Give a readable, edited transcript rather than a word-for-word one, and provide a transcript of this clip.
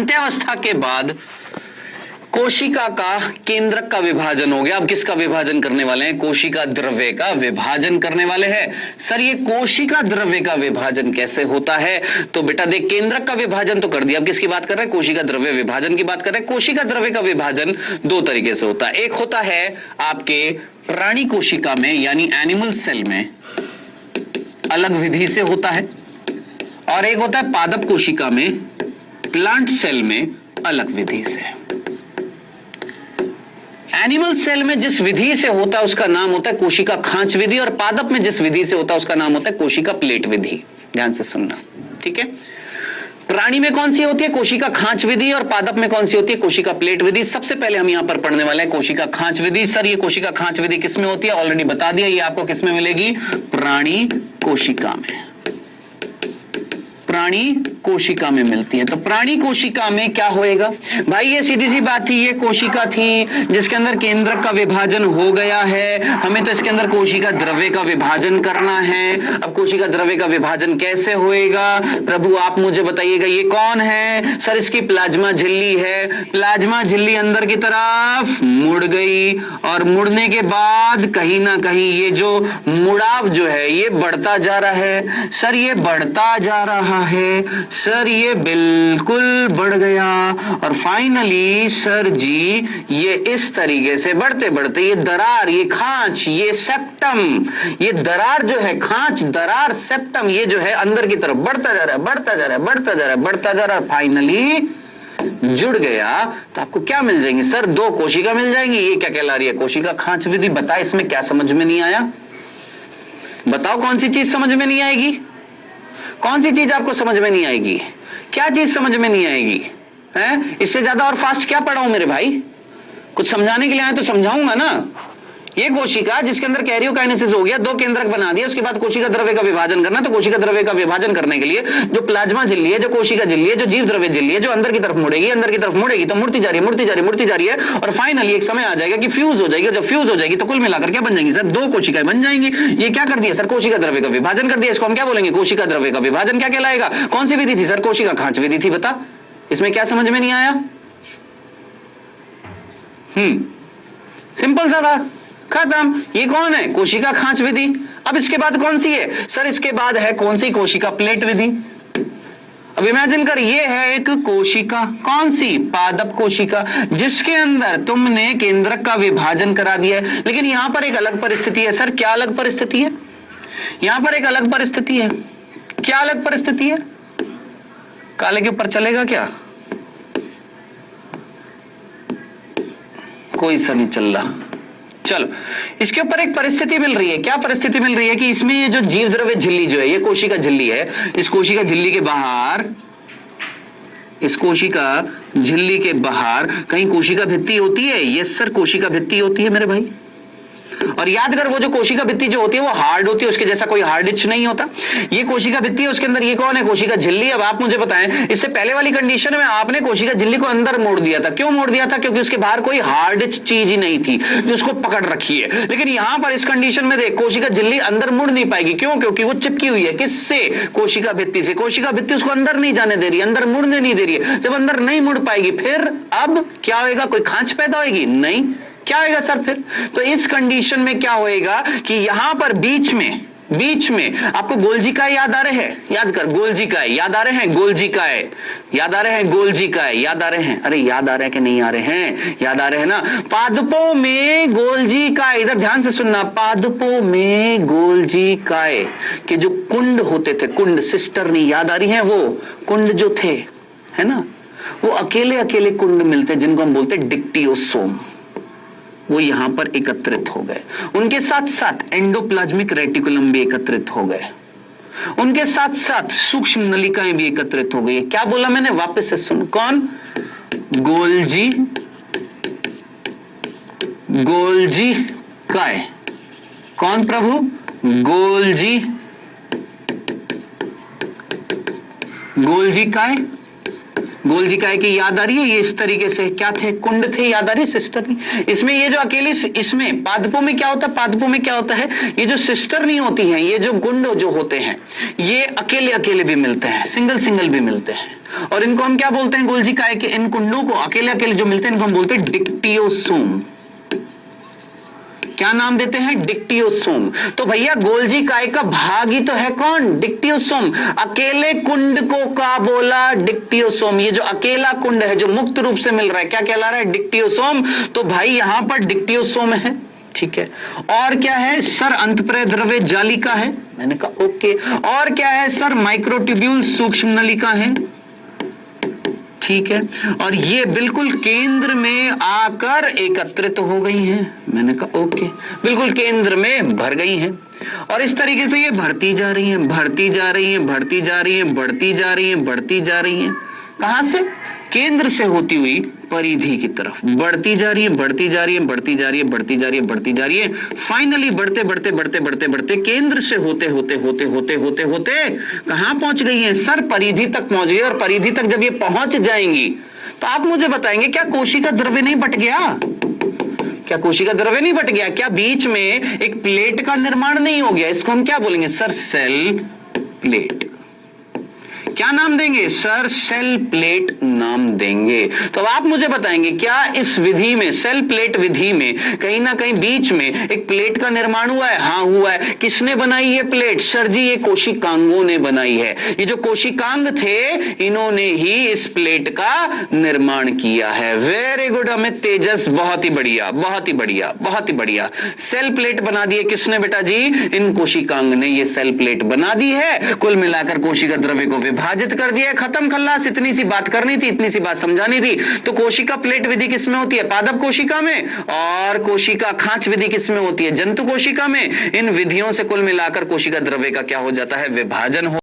अंत्यावस्था के बाद कोशिका का केंद्रक का विभाजन हो गया। अब किसका विभाजन करने वाले हैं? कोशिका द्रव्य का विभाजन करने वाले हैं। सर ये कोशिका द्रव्य का विभाजन कैसे होता है? तो बेटा देख, केंद्रक का विभाजन तो कर दिया, अब किसकी बात कर रहे हैं? कोशिका द्रव्य विभाजन की बात कर रहे हैं। कोशिका द्रव्य का विभाजन दो तरीके से होता है। एक होता है आपके प्राणी कोशिका में यानी एनिमल सेल में अलग विधि से होता है, और एक होता है पादप कोशिका में प्लांट सेल में अलग विधि से। एनिमल सेल में जिस विधि से होता है उसका नाम होता है कोशिका खांच विधि, और पादप में जिस विधि से होता है उसका नाम होता है कोशिका प्लेट विधि। ध्यान से सुनना, ठीक है? प्राणी में कौन सी होती है? कोशिका खांच विधि, और पादप में कौन सी होती है? कोशिका प्लेट विधि। सबसे पहले हम यहां पर पढ़ने वाले हैं कोशिका खांच विधि। सर ये कोशिका खांच विधि किसमें होती है? ऑलरेडी बता दिया, ये आपको किसमें मिलेगी? प्राणी कोशिका में। प्राणी कोशिका में मिलती है। तो प्राणी कोशिका में क्या होएगा भाई? ये सीधी सी बात थी, ये कोशिका थी जिसके अंदर केंद्रक का विभाजन हो गया है। हमें तो इसके अंदर कोशिका द्रव्य का विभाजन करना है। अब कोशिका द्रव्य का विभाजन कैसे होएगा? प्रभु आप मुझे बताइएगा, ये कौन है? सर इसकी प्लाज्मा झिल्ली है। प्लाज्मा झिल्ली अंदर की तरफ मुड़ गई, और मुड़ने के बाद कहीं ना कहीं ये जो मुड़ाव जो है ये बढ़ता जा रहा है। सर ये बढ़ता जा रहा है, सर ये बिल्कुल बढ़ गया, और फाइनली सर जी ये इस तरीके से बढ़ते बढ़ते ये दरार, ये खांच, ये सेप्टम, ये दरार जो है, खांच, दरार, सेप्टम, ये जो है अंदर की तरफ बढ़ता जा रहा है, बढ़ता जा रहा है, बढ़ता जा रहा है, बढ़ता जा रहा है, फाइनली जुड़ गया। तो आपको क्या मिल जाएंगे? सर दो कोशिका मिल जाएंगी। ये क्या कहला रही है? कोशिका खांच विधि। बताए इसमें क्या समझ में नहीं आया? बताओ कौन सी चीज समझ में नहीं आएगी? कौन सी चीज आपको समझ में नहीं आएगी? क्या चीज समझ में नहीं आएगी? हैं? इससे ज्यादा और फास्ट क्या पढ़ाऊं मेरे भाई? कुछ समझाने के लिए आए तो समझाऊंगा ना। ये कोशिका जिसके अंदर कैरियोकाइनेसिस हो गया, दो केंद्रक बना दिया, उसके बाद कोशिका द्रव्य का विभाजन करना। तो कोशिका द्रव्य का विभाजन करने के लिए जो प्लाज्मा झिल्ली है, जो कोशिका झिल्ली है, जो जीव द्रव्य झिल्ली है, जो अंदर की तरफ मुड़ेगी, अंदर की तरफ मुड़ेगी तो मुड़ती जा रही है, मुड़ती जा रही है, मुड़ती जा रही है, और फाइनली एक समय आ जाएगा कि फ्यूज हो जाएगी। जब फ्यूज हो जाएगी तो कुल मिलाकर क्या बन जाएंगी? सर दो कोशिकाएं बन जाएंगी। ये क्या कर दिया? सर कोशिका द्रव्य का विभाजन कर दिया। इसको हम क्या बोलेंगे? कोशिका द्रव्य का विभाजन। क्या कहलाएगा? कौन सी विधि थी? सर कोशिका खांच विधि थी। बता इसमें क्या समझ में नहीं आया? सिंपल सा था, खत्म। ये कौन है? कोशिका खांच विधि। अब इसके बाद कौन सी है? सर इसके बाद है कौन सी? कोशिका प्लेट विधि। अब इमेजिन कर, ये है एक कोशिका, कौन सी? पादप कोशिका, जिसके अंदर तुमने केंद्रक का विभाजन करा दिया है। लेकिन यहां पर एक अलग परिस्थिति है। सर क्या अलग परिस्थिति है? यहां पर एक अलग परिस्थिति है। क्या अलग परिस्थिति है? काले के ऊपर चलेगा क्या? कोई सा नहीं चल रहा। चलो, इसके ऊपर एक परिस्थिति मिल रही है। क्या परिस्थिति मिल रही है? कि इसमें ये जो जीव द्रव्य झिल्ली जो है, ये कोशिका झिल्ली है, इस कोशिका झिल्ली के बाहर, इस कोशिका झिल्ली के बाहर कहीं कोशिका भित्ति होती है। यस सर, कोशिका भित्ति होती है मेरे भाई। और याद कर, वो जो कोशिका भित्ति जो होती है वो हार्ड होती है, उसके जैसा कोई हार्ड इच नहीं होता। ये कोशिका भित्ति है, उसके अंदर ये कौन है? कोशिका झिल्ली। अब आप मुझे बताएं, इससे पहले वाली कंडीशन में आपने कोशिका झिल्ली को अंदर मोड़ दिया था। क्यों मोड़ दिया था? क्योंकि उसके बाहर कोई हार्ड इच चीज ही नहीं थी जो उसको पकड़ रखी है। लेकिन यहां पर इस कंडीशन में देख, कोशिका झिल्ली अंदर मुड़ नहीं पाएगी। क्यों? क्योंकि वो चिपकी हुई है। किससे? कोशिका भित्ति से। कोशिका भित्ति उसको अंदर नहीं जाने दे रही है, अंदर मुड़ने नहीं दे रही है। जब अंदर नहीं मुड़ पाएगी, फिर अब क्या होगा? कोई खांच पैदा होगी? नहीं। क्या होगा सर फिर? तो इस कंडीशन में क्या होएगा कि यहां पर बीच में आपको गोल्जिकाएं याद आ रहे हैं? याद कर, गोल्जिकाएं याद आ रहे हैं? गोल्जिकाएं याद आ रहे हैं? गोल्जिकाएं याद आ रहे हैं? अरे याद आ रहे हैं कि नहीं आ रहे हैं? याद आ रहे हैं ना। पादपों में गोल्जिकाएं, इधर ध्यान से सुनना, पादपों में गोल्जिकाएं के जो कुंड होते थे, कुंड, सिस्टर नहीं याद आ रही है? वो कुंड जो थे, है ना, वो अकेले अकेले कुंड मिलते जिनको हम बोलते डिक्टियोसोम। वो यहां पर एकत्रित हो गए। उनके साथ साथ एंडोप्लाज्मिक रेटिकुलम भी एकत्रित हो गए। उनके साथ साथ सूक्ष्म नलिकाएं भी एकत्रित हो गई। क्या बोला मैंने? वापस से सुन। कौन? गोल्जिकाएं। कौन प्रभु? गोल्जिकाएं। गोल्जी काय की याद आ रही है? ये इस तरीके से क्या थे, कुंड थे, याद आ रही है? सिस्टर नहीं, इसमें ये जो अकेले, इसमें पादपों में क्या होता है, पादपों में क्या होता है, ये जो सिस्टर नहीं होती हैं, ये जो कुंड जो होते हैं, ये अकेले अकेले भी मिलते हैं, सिंगल सिंगल भी मिलते हैं, और इनको हम क्या बोलते हैं गोल्जी काय के? इन कुंडों को अकेले अकेले जो मिलते हैं इनको हम बोलते हैं डिक्टियोसोम। क्या नाम देते हैं? डिक्टियोसोम। तो भैया गोल्जी काय का भाग ही तो है कौन? डिक्टियोसोम। अकेले कुंड को क्या बोला? डिक्टियोसोम। ये जो अकेला कुंड है जो मुक्त रूप से मिल रहा है क्या कहला रहा है? डिक्टियोसोम। तो भाई यहां पर डिक्टियोसोम है, ठीक है। और क्या है सर? अंतःप्राय द्रव्य जालिका है, मैंने कहा ओके। और क्या है सर? माइक्रोट्यूब्यूल सूक्ष्म नलिका है, ठीक है। और ये बिल्कुल केंद्र में आकर एकत्रित हो गई हैं, मैंने कहा ओके, बिल्कुल केंद्र में भर गई हैं। और इस तरीके से ये भरती जा रही हैं, भरती जा रही हैं, भरती जा रही हैं, बढ़ती जा रही हैं, बढ़ती जा रही हैं। कहां से? केंद्र से होती हुई परिधि की तरफ बढ़ती जा रही है, बढ़ती जा रही है, बढ़ती जा रही है, बढ़ती जा रही है, बढ़ती जा रही है। फाइनली बढ़ते बढ़ते बढ़ते बढ़ते बढ़ते केंद्र से होते होते होते होते होते होते कहां पहुंच गई है सर? परिधि तक पहुंच गई। और परिधि तक जब ये पहुंच जाएंगी तो आप मुझे बताएंगे क्या कोशिका द्रव्य नहीं बट गया? क्या कोशिका द्रव्य नहीं बट गया? क्या बीच में एक प्लेट का निर्माण नहीं हो गया? इसको हम क्या बोलेंगे सर? Cell plate. क्या नाम देंगे सर? सेल प्लेट नाम देंगे। तो अब आप मुझे बताएंगे क्या इस विधि में, सेल प्लेट विधि में कहीं ना कहीं बीच में एक प्लेट का निर्माण हुआ है? हाँ हुआ है। किसने बनाई ये प्लेट? सर जी ये कोशिकांगों ने बनाई है। ये जो कोशिकांग थे इन्होंने ही इस प्लेट का निर्माण किया है। वेरी गुड अमित तेजस, बहुत ही बढ़िया, बहुत ही बढ़िया, बहुत ही बढ़िया। सेल प्लेट बना दी है किसने बेटा जी? इन कोशिकांग ने ये सेल प्लेट बना दी है। कुल मिलाकर कोशिका द्रव्य को विभाजित कर दिया, खत्म खल्लास। इतनी सी बात करनी थी, इतनी सी बात समझानी थी। तो कोशिका प्लेट विधि किसमें होती है? पादप कोशिका में। और कोशिका खांच विधि किसमें होती है? जंतु कोशिका में। इन विधियों से कुल मिलाकर कोशिका द्रव्य का क्या हो जाता है? विभाजन हो